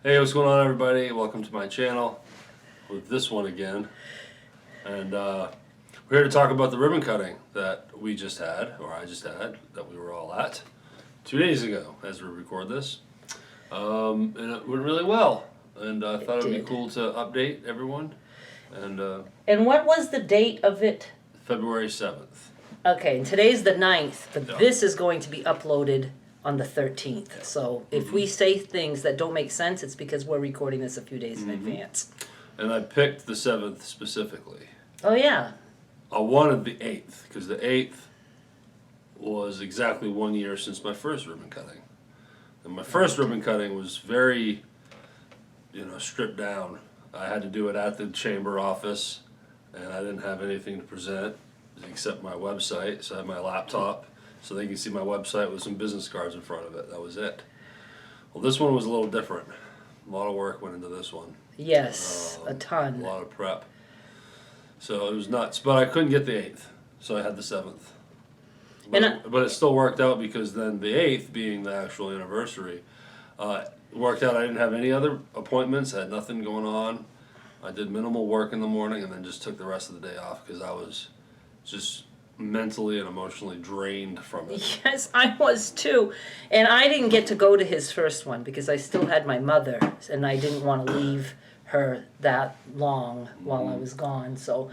Hey, what's going on, everybody? Welcome to my channel with this one again. And we're here to talk about the ribbon cutting that we just had, or I just had, that we were all at 2 days ago as we record this. And it went really well. And I thought it would be cool to update everyone. And what was the date of it? February 7th. Okay, and today's the 9th, but this is going to be uploaded on the 13th. So if we say things that don't make sense, it's because we're recording this a few days in advance. And I picked the 7th specifically. Oh, yeah. I wanted the 8th, because the 8th was exactly 1 year since my first ribbon cutting. And my first ribbon cutting was very, stripped down. I had to do it at the chamber office, and I didn't have anything to present except my website. So I had my laptop, so they can see my website with some business cards in front of it. That was it. Well, this one was a little different. A lot of work went into this one. Yes, a ton. A lot of prep. So it was nuts. But I couldn't get the 8th, so I had the 7th. But it still worked out, because then the 8th, being the actual anniversary, worked out. I didn't have any other appointments. I had nothing going on. I did minimal work in the morning and then just took the rest of the day off because I was just mentally and emotionally drained from it. Yes, I was too. And I didn't get to go to his first one because I still had my mother, and I didn't want to leave her that long while I was gone. So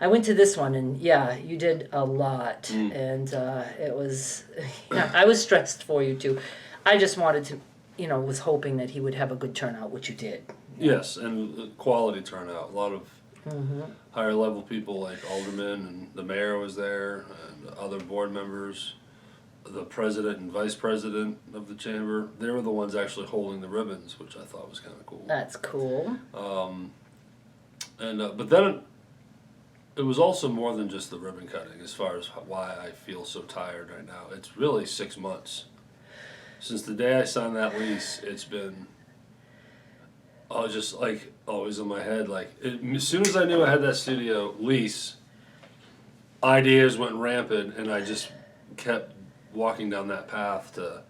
I went to this one, and yeah, you did a lot. And it was, I was stressed for you too. I just wanted to, was hoping that he would have a good turnout, which you did. Yes, and quality turnout. A lot of higher level people like aldermen, and the mayor was there, and other board members, the president and vice president of the chamber. They were the ones actually holding the ribbons, which I thought was kind of cool. That's cool. But then it was also more than just the ribbon cutting as far as why I feel so tired right now. It's really 6 months. Since the day I signed that lease, it's been just like always in my head. As soon as I knew I had that studio lease, ideas went rampant, and I just kept walking down that path to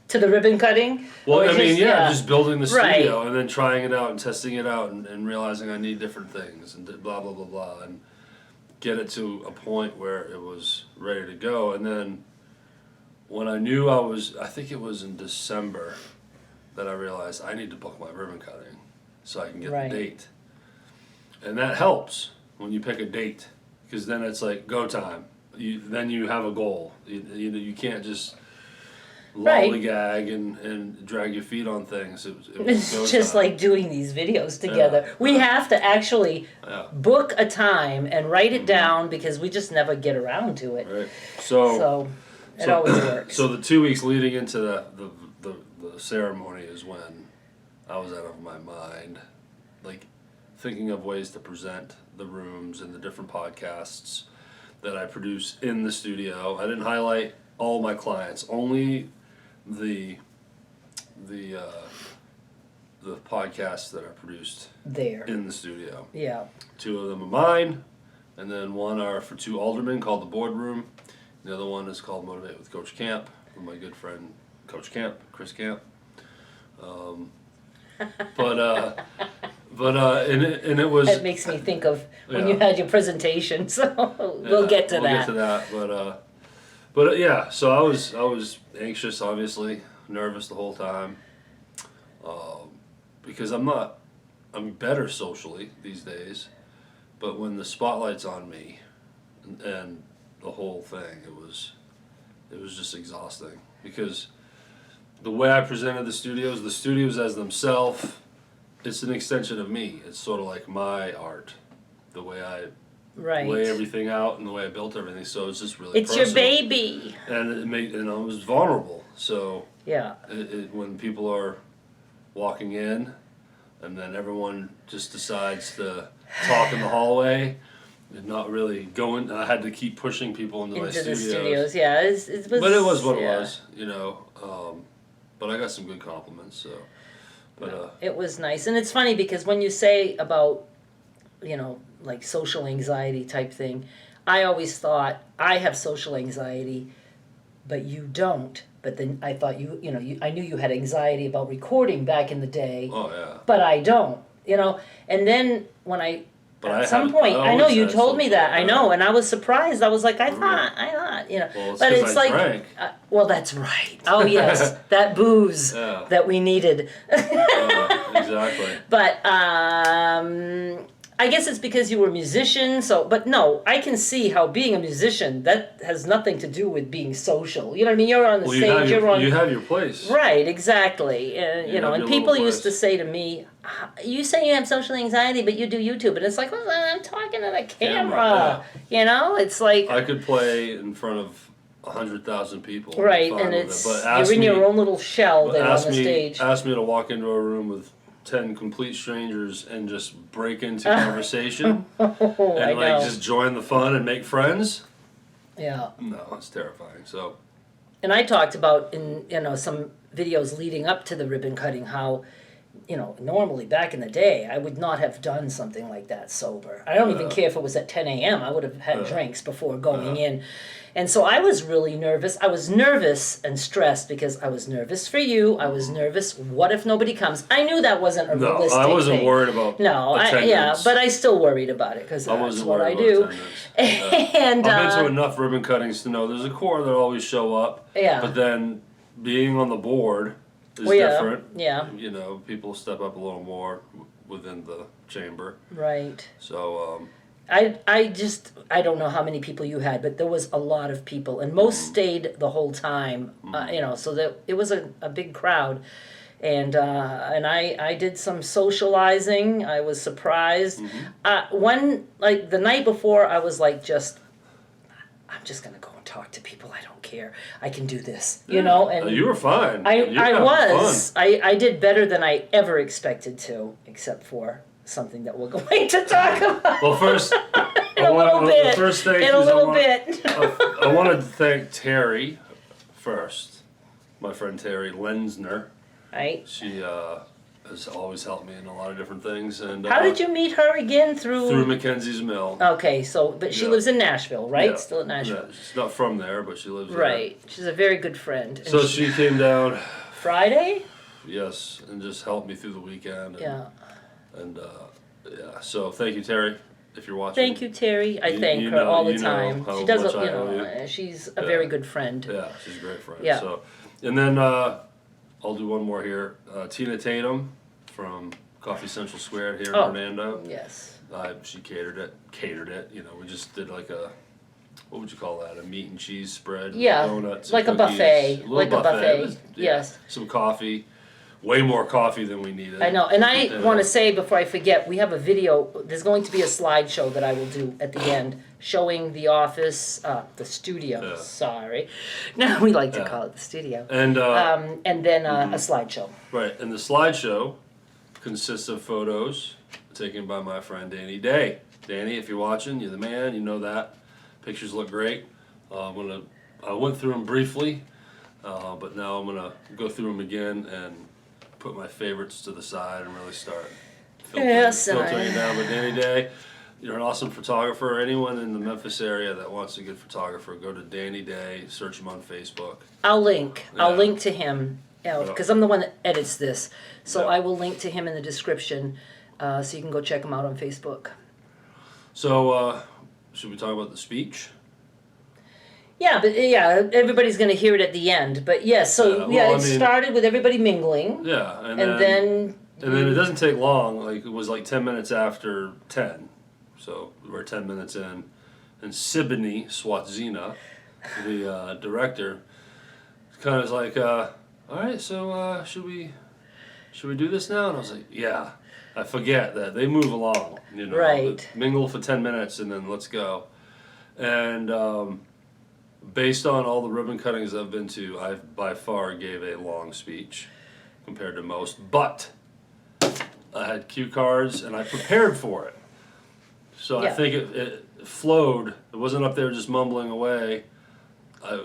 the ribbon cutting. Well, just building the studio and then trying it out and testing it out and realizing I need different things and blah blah blah blah, and get it to a point where it was ready to go. And then when I knew I think it was in December that I realized I need to book my ribbon cutting so I can get the date. And that helps when you pick a date, because then it's like go time. Then you have a goal. You can't just lollygag and drag your feet on things. It's just like doing these videos together. We have to actually book a time and write it down, because we just never get around to it. Right. So it always works. So the 2 weeks leading into the ceremony is when I was out of my mind, like thinking of ways to present the rooms and the different podcasts that I produce in the studio. I didn't highlight all my clients, only the podcasts that I produced there in the studio. Yeah. 2 of them are mine, and then one are for 2 aldermen called The Boardroom. The other one is called Motivate with Coach Camp, with my good friend Coach Camp, Chris Camp. And it was. It makes me think of when you had your presentation. So we'll get to that. We'll get to that. So I was anxious, obviously, nervous the whole time, because I'm better socially these days, but when the spotlight's on me, and the whole thing, it was just exhausting, because the way I presented the studios as themselves, it's an extension of me. It's sort of like my art, the way I lay everything out and the way I built everything. So it's just really personal. Your baby. And it was vulnerable. So yeah, when people are walking in, and then everyone just decides to talk in the hallway, and not really going. I had to keep pushing people into my studios. The studios, yeah. It was, but it was what it was, But I got some good compliments, so. It was nice. And it's funny, because when you say about, like social anxiety type thing, I always thought I have social anxiety but you don't. But then I thought I knew you had anxiety about recording back in the day. Oh yeah. But I don't, And then when But at some point, I know you told me that. I know, and I was surprised. I was like, I thought, Well, but it's like, drank. well, that's right. Oh yes, that booze that we needed. Exactly. But I guess it's because you were a musician. So, but no, I can see how being a musician, that has nothing to do with being social. You know what I mean? You're on the stage. You have your place. Right, exactly. And people used to say to me, you say you have social anxiety, but you do YouTube. And it's like, well, I'm talking to the camera. It's like... I could play in front of 100,000 people. Right, and you're in your own little shell there on the stage. Ask me to walk into a room with 10 complete strangers and just break into conversation and just join the fun and make friends. Yeah. No, it's terrifying. So. And I talked about in some videos leading up to the ribbon cutting how, normally back in the day I would not have done something like that sober. I don't even care if it was at 10 a.m. I would have had drinks before going in. And so I was really nervous. I was nervous and stressed because I was nervous for you. I was nervous. What if nobody comes? I knew that wasn't a realistic thing. No, I wasn't worried about attendance. But I still worried about it because that's what I do. And I've been to enough ribbon cuttings to know there's a core that always show up. Yeah. But then being on the board is different. Yeah. People step up a little more within the chamber. Right. So. I don't know how many people you had, but there was a lot of people, and most stayed the whole time. So that it was a big crowd, and I did some socializing. I was surprised. The night before, I was like, I'm just gonna go and talk to people. I don't care. I can do this, And you were fine. I was. I did better than I ever expected to, except for something that we're going to talk about. Well, first, in a little bit. I wanted to thank Terry first. My friend Terry Lensner. Right. She has always helped me in a lot of different things. And how did you meet her again? Through Mackenzie's Mill. Okay, but she lives in Nashville, right? Yeah. Still in Nashville. Yeah, she's not from there, but she lives there. Right. She's a very good friend. And so she came down. Friday? Yes, and just helped me through the weekend. And, yeah. So thank you, Terry, if you're watching. Thank you, Terry. I thank her all the time. She does. She's a very good friend. Yeah, she's a great friend. Yeah. So, and then I'll do one more here. Tina Tatum from Coffee Central Square here in Hernando. Yes. She catered it. We just did like what would you call that? A meat and cheese spread. Yeah. Donuts. Like a buffet. A buffet. Yes. Some coffee. Way more coffee than we needed. I know, and I want to say before I forget, we have a video. There's going to be a slideshow that I will do at the end, showing the office, the studio. Yeah. Sorry, no, we like to call it the studio. And then a slideshow. Right, and the slideshow consists of photos taken by my friend Danny Day. Danny, if you're watching, you're the man. You know that. Pictures look great. I went through them briefly, but now I'm gonna go through them again and put my favorites to the side and really start filtering it down. But Danny Day, you're an awesome photographer. Anyone in the Memphis area that wants a good photographer, go to Danny Day, search him on Facebook. I'll link to him, because I'm the one that edits this. So I will link to him in the description, so you can go check him out on Facebook. So, should we talk about the speech? Yeah, but everybody's going to hear it at the end. But yes, it started with everybody mingling. Yeah, and then it doesn't take long. Like it was like 10 minutes after 10, so we're 10 minutes in, and Siboney Swatzina, the director, kind of was like, "All right, so should we do this now?" And I was like, "Yeah." I forget that they move along, Right. Mingle for 10 minutes and then let's go, and. Based on all the ribbon cuttings I've been to, I by far gave a long speech compared to most, but I had cue cards and I prepared for it. So I think it flowed. It wasn't up there just mumbling away.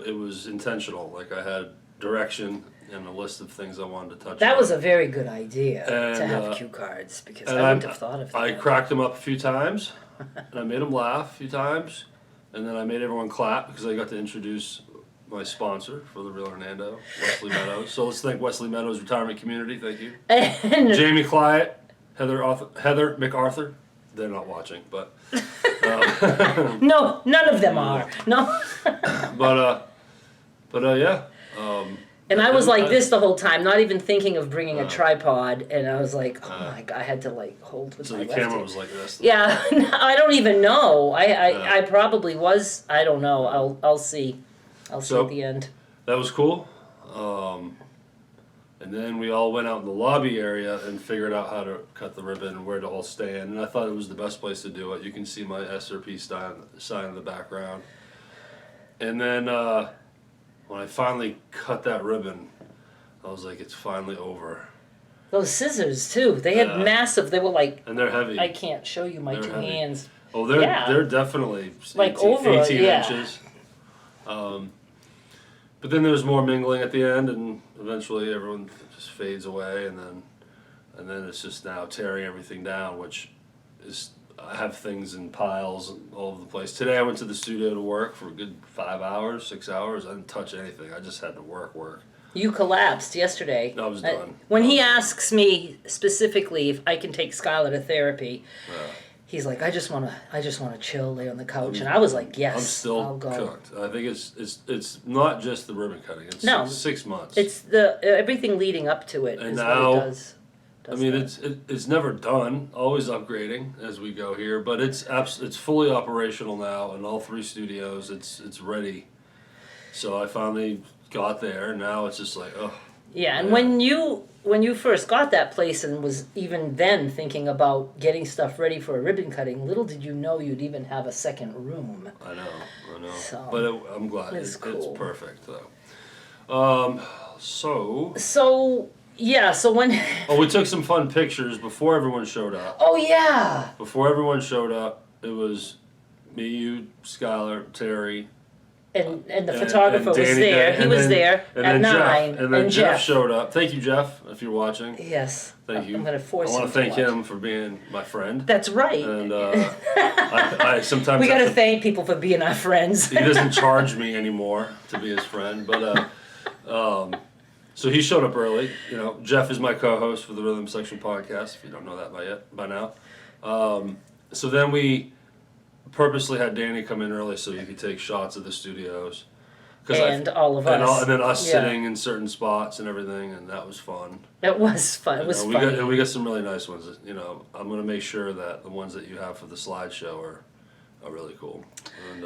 It was intentional. Like I had direction and a list of things I wanted to touch on. That was a very good idea to have cue cards, because I wouldn't have thought of that. I cracked them up a few times and I made them laugh a few times. And then I made everyone clap because I got to introduce my sponsor for the Real Hernando, Wesley Meadows. So let's thank Wesley Meadows Retirement Community. Thank you. And Jamie Clyett, Heather MacArthur. They're not watching, but no, none of them are. No. but yeah. And I was like this the whole time, not even thinking of bringing a tripod. And I was like, oh my God, I had to like hold with So my the left camera hand. was like this. Yeah, I don't even know. I probably was. I don't know. I'll see. I'll see So- at the end. That was cool. And then we all went out in the lobby area and figured out how to cut the ribbon and where to all stand. And I thought it was the best place to do it. You can see my SRP sign in the background. And then when I finally cut that ribbon, I was like, it's finally over. Those scissors too. They had massive. They were like. And they're heavy. I can't show you my They're two heavy. hands. Oh, they're definitely Like 18, over, 18 yeah. inches. But then there was more mingling at the end, and eventually everyone just fades away, and then it's just now tearing everything down, which is I have things in piles all over the place. Today I went to the studio to work for a good 5 hours, 6 hours. I didn't touch anything. I just had to work. You collapsed yesterday. I was done. When he asks me specifically if I can take Skylar to therapy, he's like, I just wanna chill, lay on the couch, and I was like, yes, I'm still I'll go. cooked. I think it's not just the ribbon cutting. It's No. 6 months. It's the everything leading up to it And is now, what it does. I mean, that. it's never done. Always upgrading as we go here, but it's fully operational now in all 3 studios. It's ready. So I finally got there, and now it's just like, oh. Yeah, and yeah. when you first got that place and was even then thinking about getting stuff ready for a ribbon cutting, little did you know you'd even have a second room. I know. So, But I'm glad. it's cool. It's perfect, though. So yeah, so when Oh, we took some fun pictures before everyone showed up. oh yeah. Before everyone showed up, it was me, you, Skylar, Terry. And the photographer was Danny, there. He was then, there and at then 9. Jeff, and then Jeff showed up. Thank you, Jeff, if you're watching. Yes. Thank you. I'm going to force I him want to thank watch. him for being my friend. That's right. And I sometimes we got have to thank people for being our friends. He doesn't charge me anymore to be his friend, but so he showed up early. You know, Jeff is my co-host for the Rhythm Section podcast. If you don't know that by now, so then we purposely had Danny come in early so he could take shots of the studios. And all of us. And then us sitting in certain spots and everything, and that was fun. It was fun. It was fun. We got some really nice ones. You know, I'm going to make sure that the ones that you have for the slideshow are really cool. And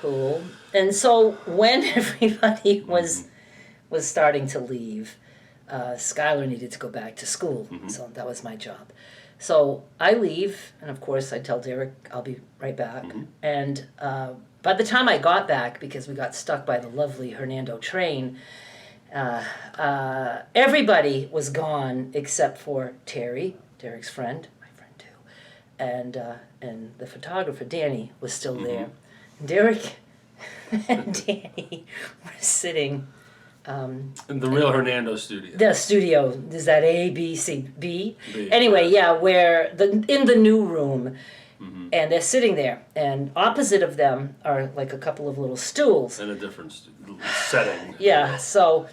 cool. And so when everybody was starting to leave, Skylar needed to go back to school. So that was my job. So I leave, and of course I tell Derek I'll be right back. And by the time I got back, because we got stuck by the lovely Hernando train, everybody was gone except for Terry, Derek's friend, my friend too, and the photographer Danny was still there. And Derek and Danny were sitting. in the Real Hernando studio. The studio is that A, B, C, B. B, Anyway, yeah, where in the new room. And they're sitting there, and opposite of them are like a couple of little stools. In a different setting. Yeah, so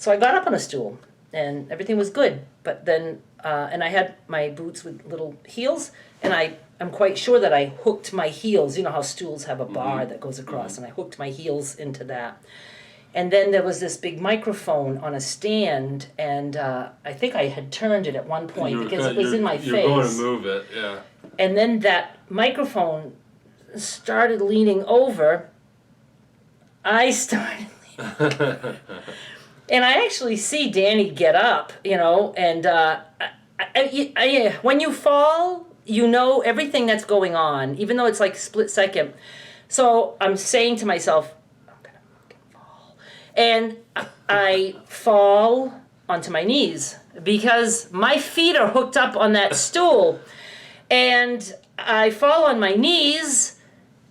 I got up on a stool, and everything was good. But then, and I had my boots with little heels, and I'm quite sure that I hooked my heels. You know how stools have a bar that goes across, and I hooked my heels into that. And then there was this big microphone on a stand, and I think I had turned it at one point because it was in my face. You're going to move it, yeah. And then that microphone started leaning over. I started leaning. And I actually see Danny get up, you know, and when you fall, you know everything that's going on, even though it's like split second. So I'm saying to myself, I'm going to fall. And I fall onto my knees because my feet are hooked up on that stool. And I fall on my knees.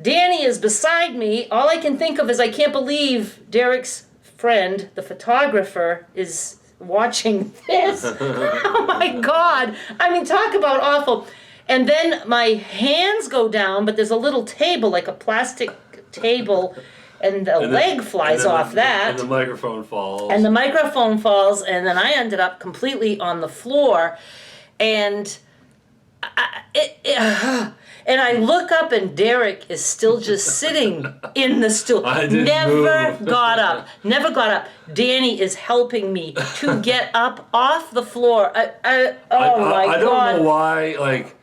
Danny is beside me. All I can think of is I can't believe Derek's friend, the photographer, is watching this. Oh my God. I mean, talk about awful. And then my hands go down, but there's a little table, like a plastic table, and the leg flies off that. And the microphone falls. And the microphone falls, and then I ended up completely on the floor, and and I look up, and Derek is still just sitting in the stool. I didn't Never move. got up. Never got up. Danny is helping me to get up off the floor. I don't know why, like...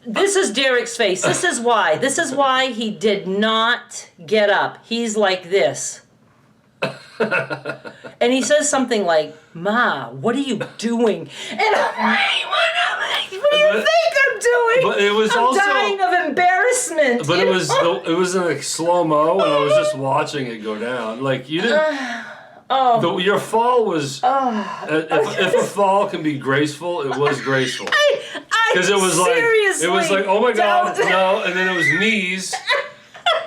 This is Derek's face. This is why. This is why he did not get up. He's like this. And he says something like, "Ma, what are you doing?" And I'm like, what do you think I'm doing? But it was I'm dying of embarrassment. But it was in like slow-mo, and I was just watching it go down. Like, you didn't... your fall was... if a fall can be graceful, it was graceful. Because it was like, oh my God, no, and then it was knees,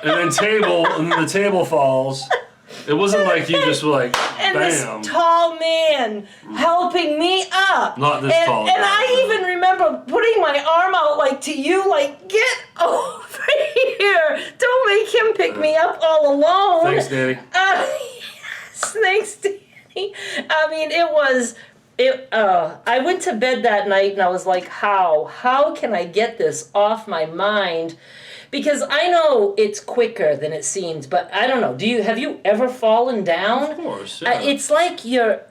and then table, and then the table falls. It wasn't like you just were like, and bam. this tall man helping me up. Not this tall. And I even remember putting my arm out like to you, like, get over here. Don't make him pick me up all alone. Thanks, Danny. Yes, thanks, Danny. I mean, I went to bed that night and I was like, how can I get this off my mind? Because I know it's quicker than it seems, but I don't know. Have you ever fallen down? Of course, yeah. It's like you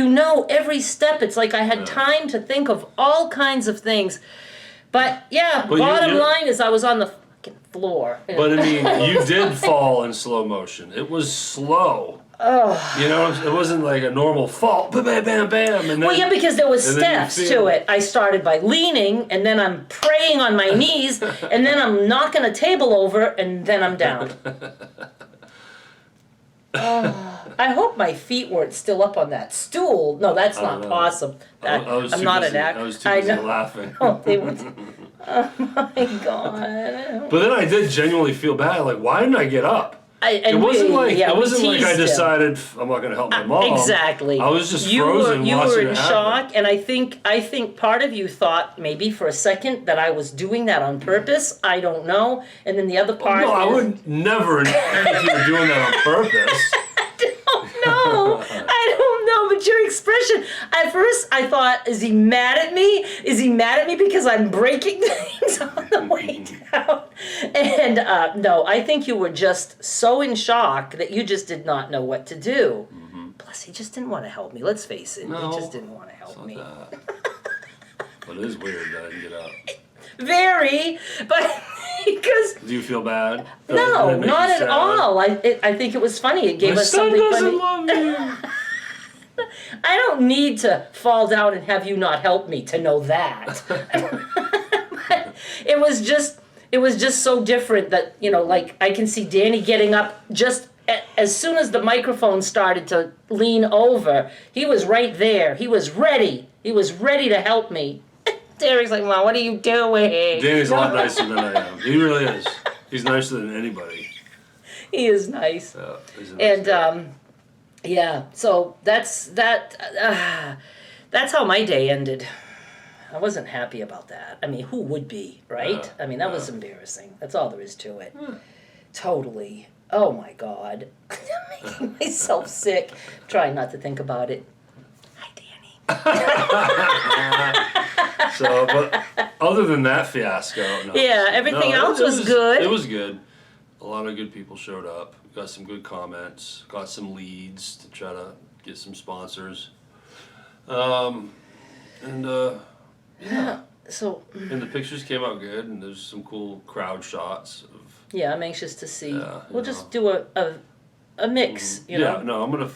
know every step. It's like I had time to think of all kinds of things. But yeah, bottom line is I was on the fucking floor. But I mean, you did fall in slow motion. It was slow. Oh. You know, it wasn't like a normal fall, bam, bam, bam, bam. And then, well, yeah, because there was steps to it. I started by leaning, and then I'm praying on my knees, and then I'm knocking a table over, and then I'm down. I hope my feet weren't still up on that stool. No, that's not awesome. I'm not an actor. I was too busy laughing. Oh, they were. Oh my God. But then I did genuinely feel bad. Like, why didn't I get up? It wasn't like I decided I'm not going to help my mom. Exactly. I was just frozen. You were in shock, and I think part of you thought maybe for a second that I was doing that on purpose. I don't know. And then the other part. I would never if you were doing that on purpose. I don't know, but your expression, at first I thought, is he mad at me? Is he mad at me because I'm breaking things on the way down? And no, I think you were just so in shock that you just did not know what to do. Mm-hmm. Plus, he just didn't want to help me. Let's face it, he just didn't want to help me. But it is weird that I didn't get up. Very, but... Because do you feel bad? No, not at all. I think it was funny. It gave us something funny. Love me. I don't need to fall down and have you not help me to know that. It was just so different that, like I can see Danny getting up just as soon as the microphone started to lean over. He was right there. He was ready. He was ready to help me. Derek's like, Mom, what are you doing? Danny's a lot nicer than I am. He really is. He's nicer than anybody. He is nice. He's a nice guy. Yeah. So that's how my day ended. I wasn't happy about that. I mean, who would be, right? I mean, that was embarrassing. That's all there is to it. Totally. Oh my God. I'm making myself sick. Trying not to think about it. So, but other than that fiasco, everything else was good. It was good. A lot of good people showed up. Got some good comments. Got some leads to try to get some sponsors. So. And the pictures came out good, and there's some cool crowd shots of. Yeah, I'm anxious to see. We'll just do a mix. You know. No, I'm gonna.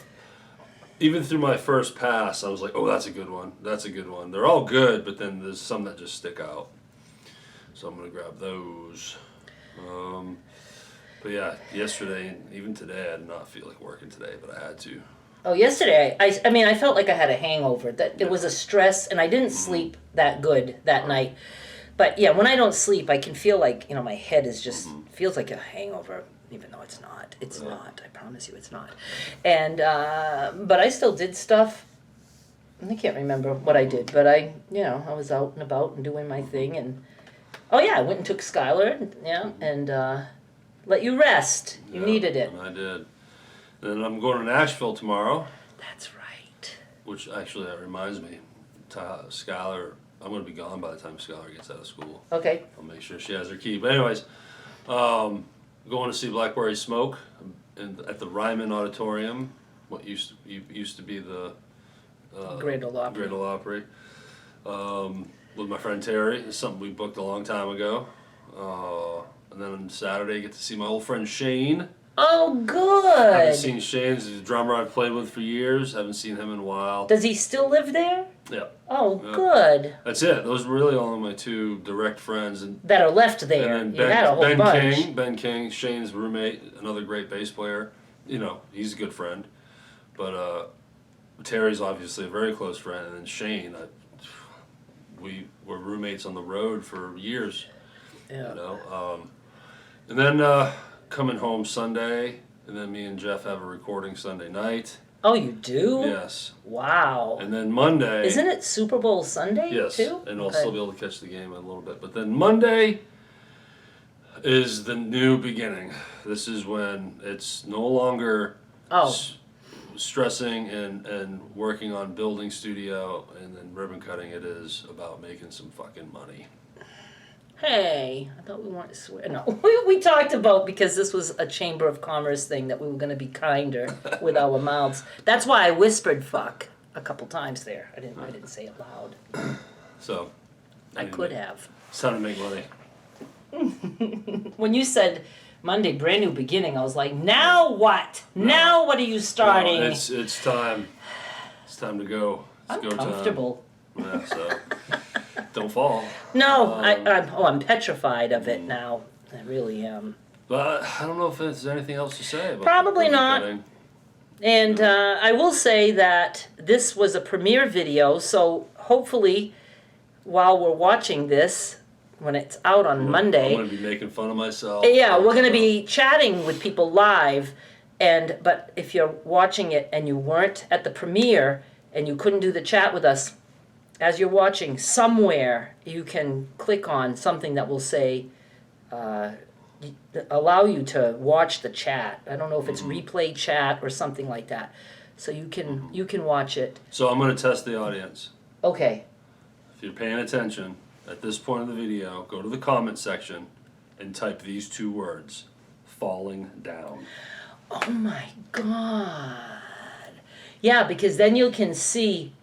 Even through my first pass, I was like, oh, that's a good one. That's a good one. They're all good, but then there's some that just stick out. So I'm going to grab those. But yeah, yesterday, and even today, I did not feel like working today, but I had to. Oh, yesterday, I mean, I felt like I had a hangover. That it was a stress, and I didn't sleep that good that night. But yeah, when I don't sleep, I can feel like, my head is just, feels like a hangover. Even though it's not. It's not. I promise you it's not. And, but I still did stuff. I can't remember what I did, but I was out and about and doing my thing. And, I went and took Skylar, and let you rest. You needed it. And I did. And I'm going to Nashville tomorrow. That's right. Which actually, that reminds me, Skylar, I'm going to be gone by the time Skylar gets out of school. Okay. I'll make sure she has her key. But anyways, going to see Blackberry Smoke at the Ryman Auditorium, what used to be the Great Ole Opry. Great Ole Opry. With my friend Terry. It's something we booked a long time ago. And then on Saturday, I get to see my old friend Shane. Oh, Haven't good. seen Shane. He's a drummer I've played with for years. Haven't seen him in a while. Does he still live there? Yeah. Oh, Yeah. good. That's it. Those are really only my two direct friends. And That are left there. And You then had a whole bunch. Ben King, Shane's roommate, another great bass player. You know, he's a good friend. But Terry's obviously a very close friend. And then Shane, we were roommates on the road for years. Yeah. You know. And then coming home Sunday, and then me and Jeff have a recording Sunday night. Oh, you do? Yes. Wow. And then Monday. Isn't it Super Bowl Sunday Yes, too? and I'll still be able to catch the game in a little bit. But then Monday is the new beginning. This is when it's no longer stressing and working on building studio and then ribbon cutting. It is about making some fucking money. Hey, I thought we weren't swear. No, we talked about, because this was a Chamber of Commerce thing, that we were going to be kinder with our mouths. That's why I whispered "fuck" a couple times there. I didn't say it loud. So I could have. It's time to make money. When you said Monday, brand new beginning, I was like, now what? No. Now what are you starting? No, it's time. It's time to go. It's go time. Uncomfortable. Yeah, so don't fall. No, I'm petrified of it now. I really am. But I don't know if there's anything else to say about Probably not. cutting. And I will say that this was a premiere video, so hopefully while we're watching this, when it's out on Monday... I'm going to be making fun of myself. Yeah, we're going to be chatting with people live, but if you're watching it and you weren't at the premiere and you couldn't do the chat with us, as you're watching, somewhere you can click on something that will say, allow you to watch the chat. I don't know if it's replay chat or something like that. So you can watch it. So I'm going to test the audience. Okay. If you're paying attention, at this point of the video, go to the comment section and type these two words, falling down. Oh my God. Yeah, because then you can see...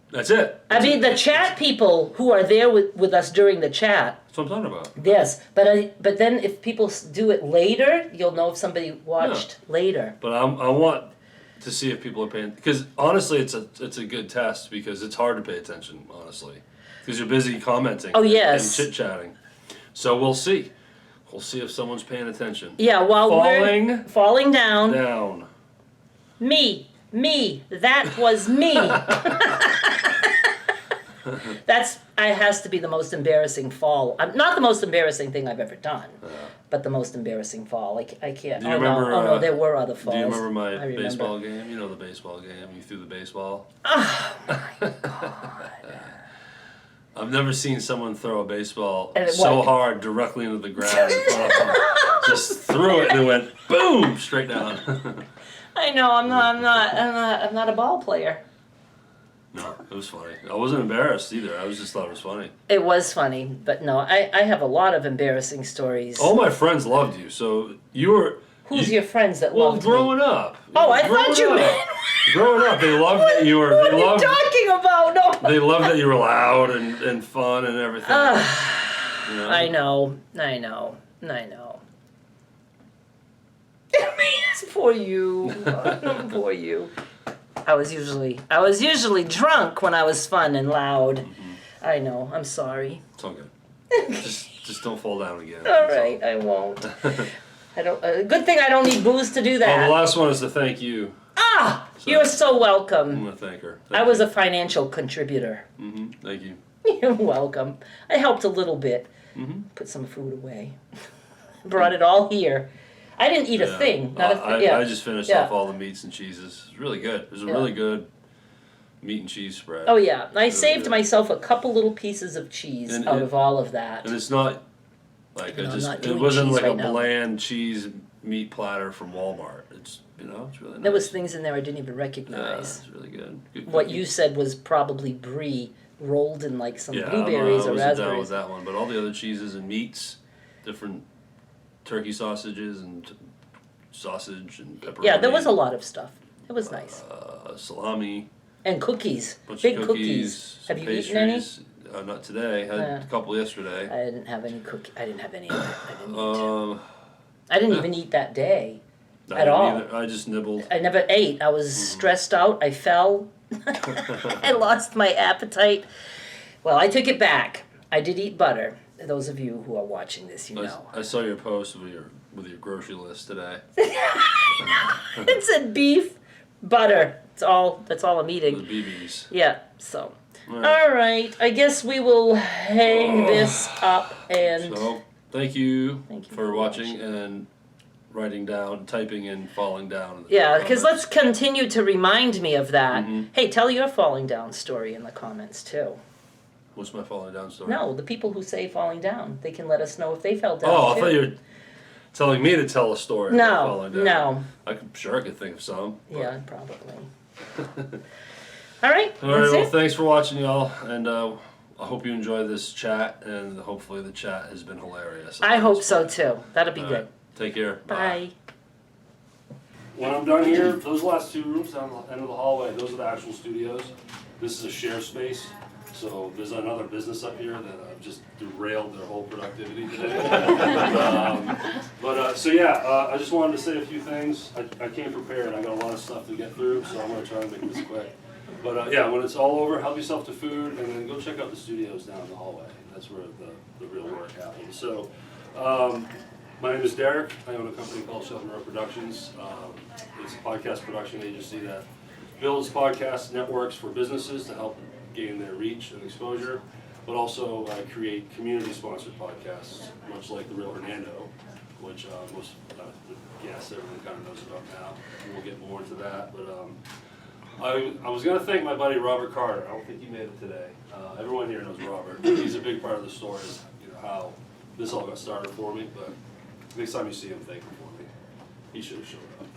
That's it. I mean, the chat people who are there with us during the chat. That's what I'm talking about. Yes, but then if people do it later, you'll know if somebody watched later. But I want to see if people are paying, because honestly, it's a good test, because it's hard to pay attention, honestly, because you're busy commenting. Oh, yes. And chit chatting. So we'll see. We'll see if someone's paying attention. Yeah, while we're falling down. Down. Me, that was me. That has to be the most embarrassing fall. Not the most embarrassing thing I've ever done, but the most embarrassing fall. I can't. Do you remember? No, there were other falls. Do you remember my baseball game? You know the baseball game. You threw the baseball. Oh my God! I've never seen someone throw a baseball And so hard directly into the ground. Just threw it and it went boom straight down. I know. I'm not a ball player. No, it was funny. I wasn't embarrassed either. I just thought it was funny. It was funny, but no, I have a lot of embarrassing stories. All my friends loved you, so you were... Who's your friends that well, loved growing me? up. Oh, I thought you meant... Growing up, they loved that you were... What are you talking about? No. They loved that you were loud and fun and everything. You know? I know. Poor you. Poor you. I was usually drunk when I was fun and loud. Mm-hmm. I know. I'm sorry. It's all good. just don't fall down again. All right, I won't. I don't. Good thing I don't need booze to do that. Oh, the last one is to thank you. You're so welcome. I'm gonna thank her. I was a financial contributor. Mm-hmm. Thank you. You're welcome. I helped a little bit. Mm-hmm. Put some food away. Brought it all here. I didn't eat a thing. I just finished off all the meats and cheeses. It was really good. It was a really good meat and cheese spread. Oh yeah, I saved myself a couple little pieces of cheese out of all of that. And it's not Like I'm not it doing wasn't cheese like right a now. bland cheese meat platter from Walmart. It's it's really nice. There was things in there I didn't even Yeah, recognize. it's really good. Good What cookie. you said was probably brie rolled in like some Yeah, blueberries I or wasn't down raspberries. with that one, but all the other cheeses and meats, different turkey sausages and sausage and pepperoni. Yeah, there was a lot of stuff. It was nice. Salami, And cookies. bunch Big of cookies. some Have you eaten any? pastries. Not today. Had a couple yesterday. I didn't have any cookie. I didn't have any of it. I didn't eat. I Yeah. didn't even eat that day. I At didn't all. either. I just nibbled. I never ate. I was stressed out. I fell. I lost my appetite. Well, I took it back. I did eat butter. Those of you who are watching this, you know. I saw your post with your grocery list today. It said beef, butter. That's all I'm The eating. BBs. Yeah, so. All right. All right. I guess we will hang this up and So thank you, Thank you for for watching and writing down, typing and falling down. In the yeah, because let's comments. continue to remind me of that. Mhm. Hey, tell your falling down story in the comments too. What's my falling down story? No, the people who say falling down, they can let us know if they fell down Oh, I too. thought you were telling me to tell a story. about No, falling down. no. Sure I could think of some. but- Yeah, probably. All right, All right, that's well, it. thanks for watching, y'all, and I hope you enjoy this chat, and hopefully the chat has been hilarious. I hope so too. That'll be All good. right, take care. Bye. When I'm done here, those last two rooms down the end of the hallway, those are the actual studios. This is a share space, so there's another business up here that I've just derailed their whole productivity today. So yeah, I just wanted to say a few things. I came prepared. I got a lot of stuff to get through, so I'm gonna try to make this quick. But yeah, when it's all over, help yourself to food, and then go check out the studios down the hallway. That's where the real work happens. So, my name is Derek. I own a company called Shelton Road Productions. It's a podcast production agency that builds podcast networks for businesses to help gain their reach and exposure, but also create community-sponsored podcasts, much like The Real Hernando, which most guests everyone kind of knows about now. And we'll get more into that, but I was going to thank my buddy Robert Carter. I don't think he made it today. Everyone here knows Robert. He's a big part of the story, is how this all got started for me, but next time you see him, thank him for me. He should have showed up.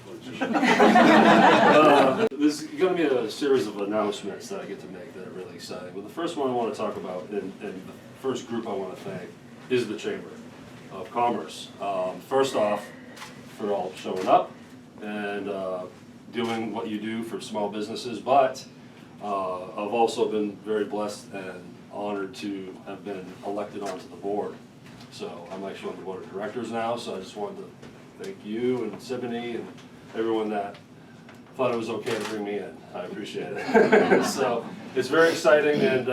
This is going to be a series of announcements that I get to make that are really exciting. But the first one I want to talk about, and the first group I want to thank, is the Chamber of Commerce. First off, for all showing up and doing what you do for small businesses, but I've also been very blessed and honored to have been elected onto the board. So I'm actually on the board of directors now, so I just wanted to thank you and Siboney and everyone that thought it was okay to bring me in. I appreciate it. So it's very exciting, and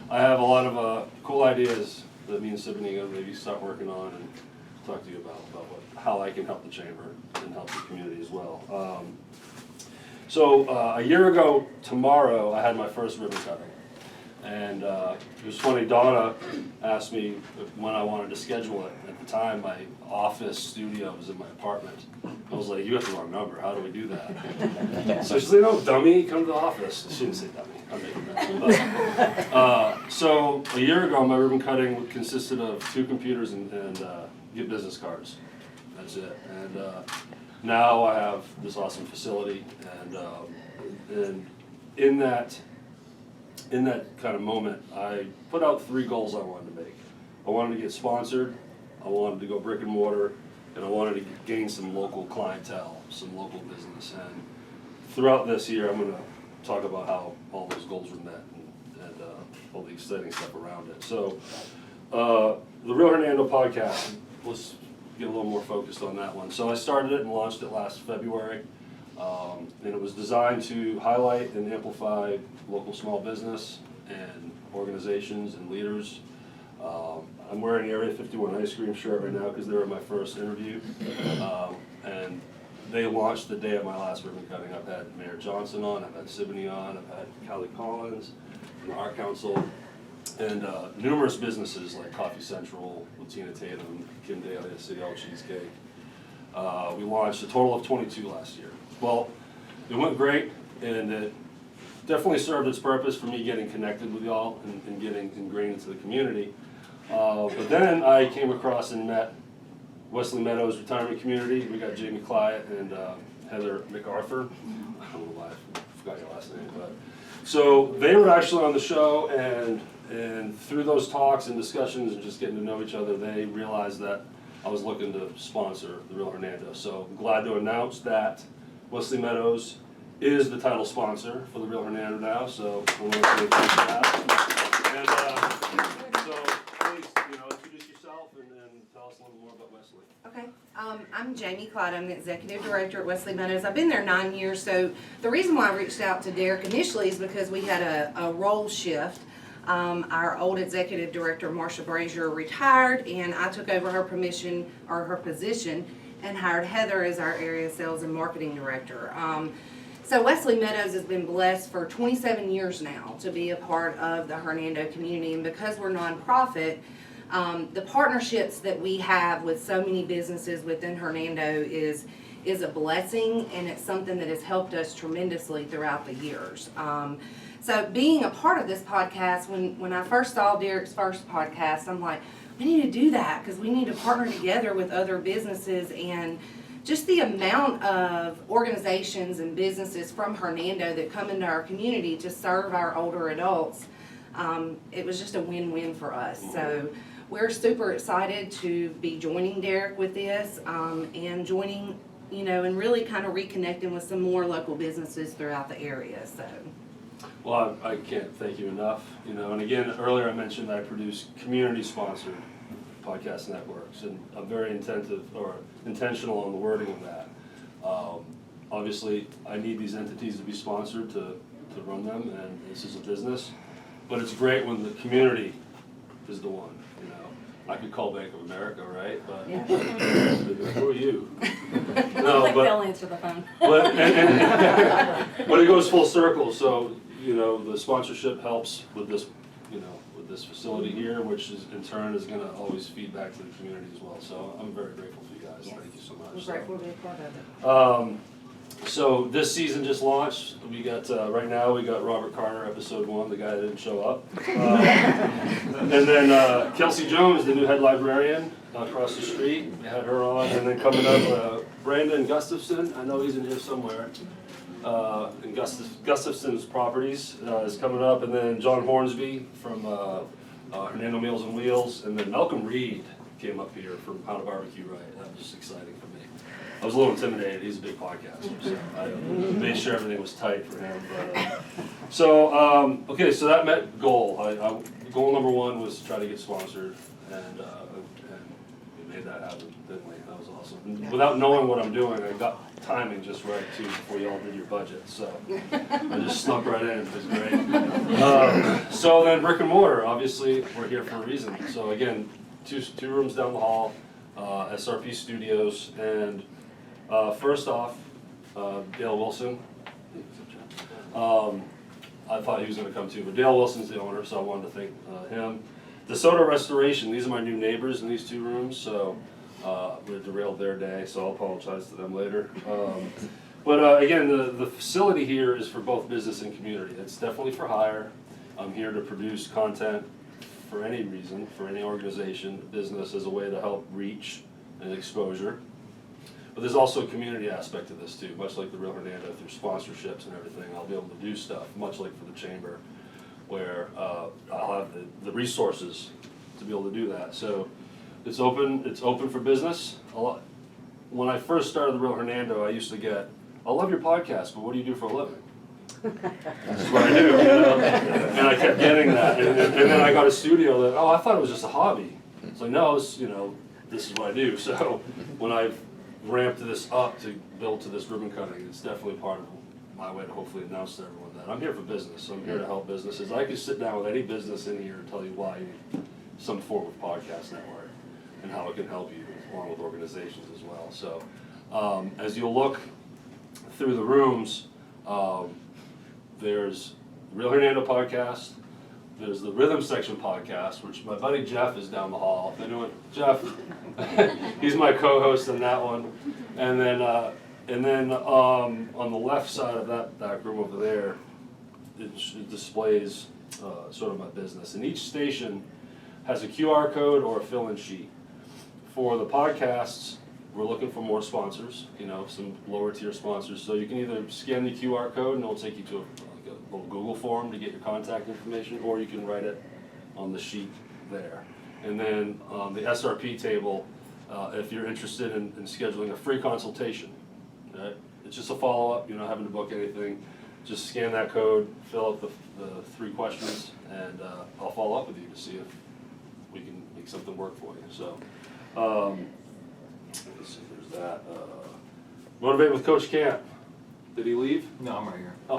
I have a lot of cool ideas that me and Siboney are going to maybe start working on and talk to you about how I can help the chamber and help the community as well. So a year ago tomorrow, I had my first ribbon cutting. And it was funny, Donna asked me when I wanted to schedule it. At the time, my office studio was in my apartment. I was like, you have the wrong number, how do we do that? So she's like, no, dummy, come to the office. She didn't say dummy, I'm making that up. So a year ago, my ribbon cutting consisted of 2 computers and get business cards. That's it. And now I have this awesome facility, and in that kind of moment, I put out 3 goals I wanted to make. I wanted to get sponsored, I wanted to go brick and mortar, and I wanted to gain some local clientele, some local business. And throughout this year, I'm going to talk about how all those goals were met and all the exciting stuff around it. So, the Real Hernando podcast, let's get a little more focused on that one. So I started it and launched it last February. And it was designed to highlight and amplify local small business and organizations and leaders. I'm wearing the Area 51 ice cream shirt right now because they were my first interview. And they launched the day of my last ribbon cutting. I've had Mayor Johnson on, I've had Siboney on, I've had Callie Collins from our council, and numerous businesses like Coffee Central with Tina Tatum, Kim Daly at City Hall Cheesecake. We launched a total of 22 last year. Well, it went great, and it definitely served its purpose for me getting connected with y'all and getting ingrained into the community. But then I came across and met Wesley Meadows Retirement Community. We got Jamie Clyde and Heather MacArthur. I don't know why I forgot your last name, but so they were actually on the show, and through those talks and discussions and just getting to know each other, they realized that I was looking to sponsor the Real Hernando. So I'm glad to announce that Wesley Meadows is the title sponsor for the Real Hernando now. So I want to say thank you for that. And so please, introduce yourself and tell us a little more about Wesley. Okay, I'm Jamie Clyde. I'm the executive director at Wesley Meadows. I've been there 9 years. So the reason why I reached out to Derek initially is because we had a role shift. Our old executive director, Marsha Brazier, retired, and I took over her position and hired Heather as our area sales and marketing director. So Wesley Meadows has been blessed for 27 years now to be a part of the Hernando community, and because we're nonprofit, the partnerships that we have with so many businesses within Hernando is a blessing, and it's something that has helped us tremendously throughout the years. So being a part of this podcast, when I first saw Derek's first podcast, I'm like, we need to do that because we need to partner together with other businesses, and just the amount of organizations and businesses from Hernando that come into our community to serve our older adults, it was just a win-win for us. So we're super excited to be joining Derek with this, and joining, and really kind of reconnecting with some more local businesses throughout the area. So. Well, I can't thank you enough. And again, earlier I mentioned I produce community-sponsored podcast networks, and I'm very intentional on the wording of that. Obviously, I need these entities to be sponsored to run them, and this is a business. But it's great when the community is the one. I could call Bank of America, right? But Yeah. who are you? No, but they'll answer the phone. But it goes full circle. So the sponsorship helps with this, with this facility here, which is in turn is going to always feed back to the community as well. So I'm very grateful for you guys. Yes. Thank you so much. We're grateful to be a part of it. So this season just launched. We got right now we got Robert Carter, episode 1, the guy that didn't show up, and then Kelsey Jones, the new head librarian across the street. We had her on, and then coming up Brandon Gustafson. I know he's in here somewhere. And Gustafson's Properties is coming up, and then John Hornsby from Hernando Meals and Wheels, and then Malcolm Reed came up here from How to Barbecue Right. That was just exciting for me. I was a little intimidated. He's a big podcaster, so I made sure everything was tight for him. But, okay, so that met goal. Goal number 1 was to try to get sponsored, and we made that happen, didn't we? That was awesome. And without knowing what I'm doing, I got timing just right too before you all did your budget, so I just snuck right in. It was great. So then brick and mortar, obviously we're here for a reason. So again, two rooms down the hall, SRP Studios, and first off, Dale Wilson. I thought he was going to come too, but Dale Wilson's the owner, so I wanted to thank him. DeSoto Restoration, these are my new neighbors in these 2 rooms, so we derailed their day, so I'll apologize to them later. But again, the facility here is for both business and community. It's definitely for hire. I'm here to produce content for any reason, for any organization, business, as a way to help reach and exposure. But there's also a community aspect to this too, much like the Real Hernando, through sponsorships and everything. I'll be able to do stuff, much like for the chamber, where I'll have the resources to be able to do that. So it's open for business. When I first started the Real Hernando, I used to get, I love your podcast, but what do you do for a living? That's what I do, and I kept getting that. And then I got a studio that, I thought it was just a hobby. It's like, no, this is what I do. So when I've ramped this up to build to this ribbon cutting, it's definitely part of my way to hopefully announce to everyone that I'm here for business. So I'm here to help businesses. I could sit down with any business in here and tell you why you need some form of podcast network and how it can help you, along with organizations as well. So as you look through the rooms, there's the Real Hernando podcast, there's the Rhythm Section podcast, which my buddy Jeff is down the hall. If anyone, Jeff, he's my co-host on that one. And then on the left side of that room over there, it displays sort of my business. And each station has a QR code or a fill-in sheet. For the podcasts, we're looking for more sponsors, some lower tier sponsors. So you can either scan the QR code and it'll take you to a little Google form to get your contact information, or you can write it on the sheet there. And then the SRP table, if you're interested in scheduling a free consultation, right? It's just a follow-up, you're not having to book anything. Just scan that code, fill out the 3 questions, and I'll follow up with you to see if we can make something work for you. So, let's see, there's that. Motivate with Coach Camp. Did he leave? No, I'm right here. Oh.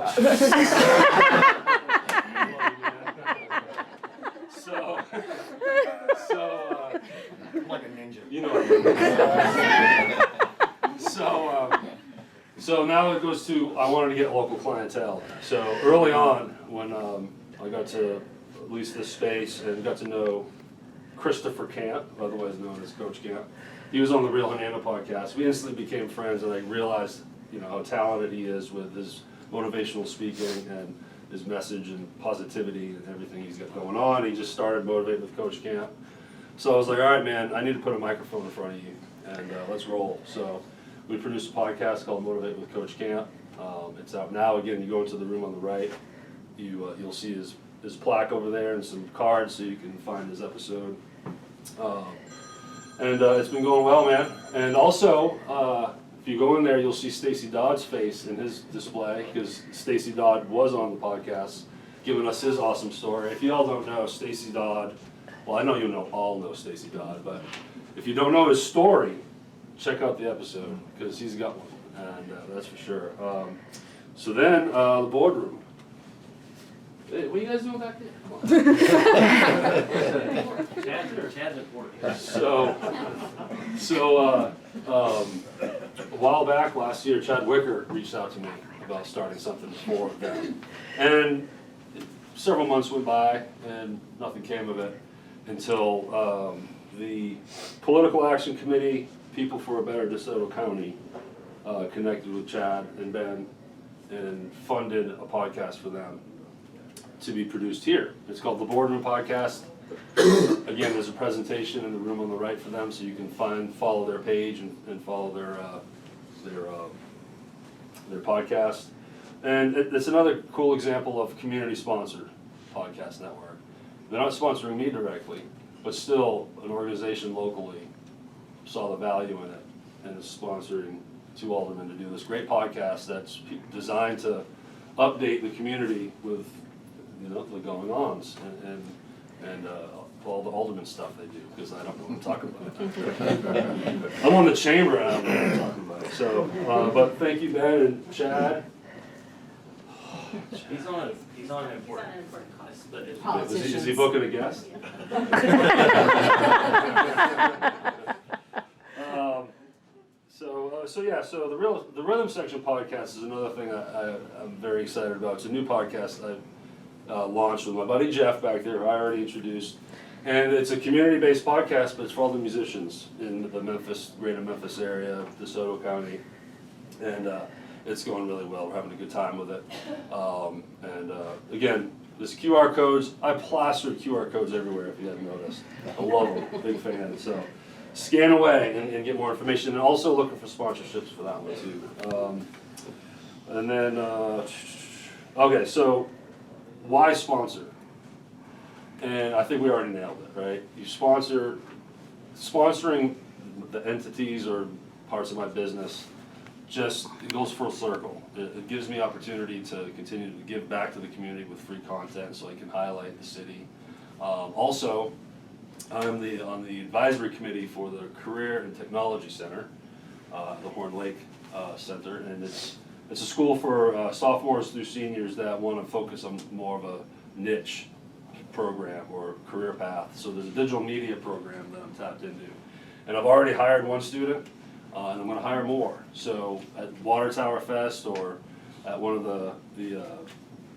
I'm like a ninja. So now it goes to, I wanted to get local clientele. So early on, when I got to at least this space and got to know Christopher Camp, otherwise known as Coach Camp, he was on the Real Hernando podcast. We instantly became friends, and I realized, how talented he is with his motivational speaking and his message and positivity and everything he's got going on. He just started Motivate with Coach Camp. So I was like, all right, man, I need to put a microphone in front of you, and let's roll. So we produced a podcast called Motivate with Coach Camp. It's out now. Again, you go into the room on the right, you'll see his plaque over there and some cards so you can find his episode. And it's been going well, man. And also, if you go in there, you'll see Stacy Dodd's face in his display, because Stacy Dodd was on the podcast giving us his awesome story. If you all don't know, Stacy Dodd, well, I know you all know Stacy Dodd, but if you don't know his story, check out the episode, because he's got one, and that's for sure. So then, the boardroom. Hey, what are you guys doing back there? Come on. Chad's important. So, a while back last year, Chad Wicker reached out to me about starting something for them. And several months went by and nothing came of it until the Political Action Committee, People for a Better DeSoto County, connected with Chad and Ben and funded a podcast for them to be produced here. It's called the Boardroom Podcast. Again, there's a presentation in the room on the right for them, so you can follow their page and follow their podcast. And it's another cool example of community-sponsored podcast network. They're not sponsoring me directly, but still an organization locally saw the value in it and is sponsoring 2 aldermen to do this great podcast that's designed to update the community with the going-ons and all the alderman stuff they do, because I don't know what I'm talking about. I'm on the chamber and I don't know what I'm talking about. So, but thank you, Ben and Chad. He's on an important cause. Is he booking a guest? So the Rhythm Section podcast is another thing I'm very excited about. It's a new podcast I launched with my buddy Jeff back there, who I already introduced. And it's a community-based podcast, but it's for all the musicians in the greater Memphis area, DeSoto County. And it's going really well. We're having a good time with it. Again, there's QR codes. I plastered QR codes everywhere, if you haven't noticed. I love them. Big fan. So scan away and get more information. And also looking for sponsorships for that one, too. And then, okay, so why sponsor? And I think we already nailed it, right? You sponsoring the entities or parts of my business, it goes full circle. It gives me opportunity to continue to give back to the community with free content so I can highlight the city. Also, I'm on the advisory committee for the Career and Technology Center, the Horn Lake Center, and it's a school for sophomores through seniors that want to focus on more of a niche program or career path. So there's a digital media program that I'm tapped into, and I've already hired one student, and I'm going to hire more. So at Water Tower Fest or at one of the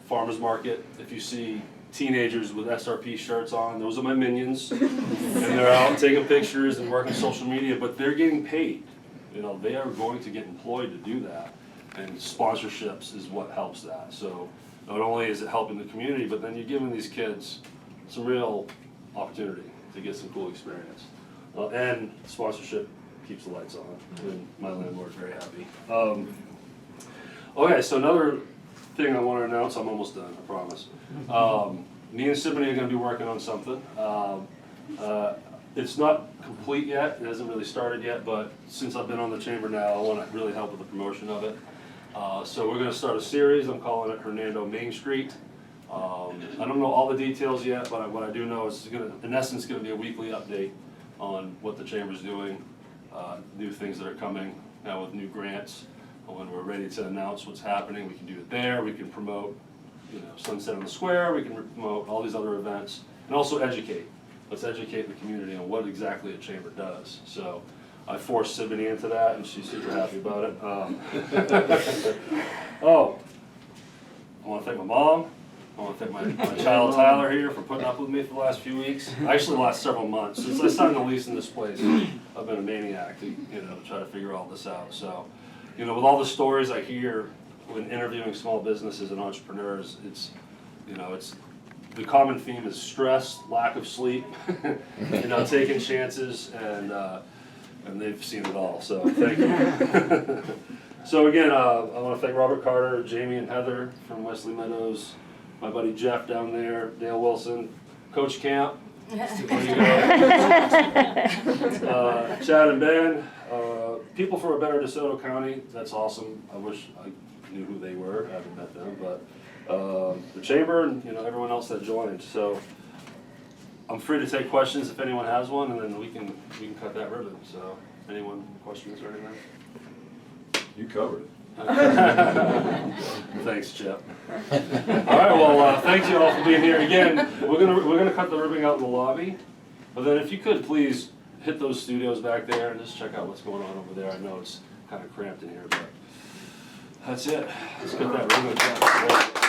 farmers market, if you see teenagers with SRP shirts on, those are my minions, and they're out taking pictures and working social media, but they're getting paid. They are going to get employed to do that, and sponsorships is what helps that. So not only is it helping the community, but then you're giving these kids some real opportunity to get some cool experience. And sponsorship keeps the lights on, and my landlord's very happy. Okay, so another thing I want to announce, I'm almost done, I promise. Me and Symphony are going to be working on something. It's not complete yet, it hasn't really started yet, but since I've been on the chamber now, I want to really help with the promotion of it. So we're going to start a series, I'm calling it Hernando Main Street. I don't know all the details yet, but what I do know is it's going to, in essence, going to be a weekly update on what the chamber's doing, new things that are coming now with new grants. When we're ready to announce what's happening, we can do it there. We can promote, Sunset on the Square. We can promote all these other events, and also educate. Let's educate the community on what exactly a chamber does. So I forced Symphony into that, and she's super happy about it. Oh, I want to thank my mom. I want to thank my child Tyler here for putting up with me for the last few weeks. Actually, the last several months. Since I signed the lease in this place, I've been a maniac to try to figure all this out. So, with all the stories I hear when interviewing small businesses and entrepreneurs, it's the common theme is stress, lack of sleep, taking chances, and they've seen it all. So thank you. So again, I want to thank Robert Carter, Jamie and Heather from Wesley Meadows, my buddy Jeff down there, Dale Wilson, Coach Camp, Chad and Ben, people for a better DeSoto County. That's awesome. I wish I knew who they were. I haven't met them, but the chamber and everyone else that joined. So I'm free to take questions if anyone has one, and then we can cut that ribbon. So anyone questions or anything? You covered it. Thanks, Chip. All right. Well, thank you all for being here again. We're gonna cut the ribbon out in the lobby, but then if you could please hit those studios back there and just check out what's going on over there. I know it's kind of cramped in here, but that's it. Let's cut that ribbon.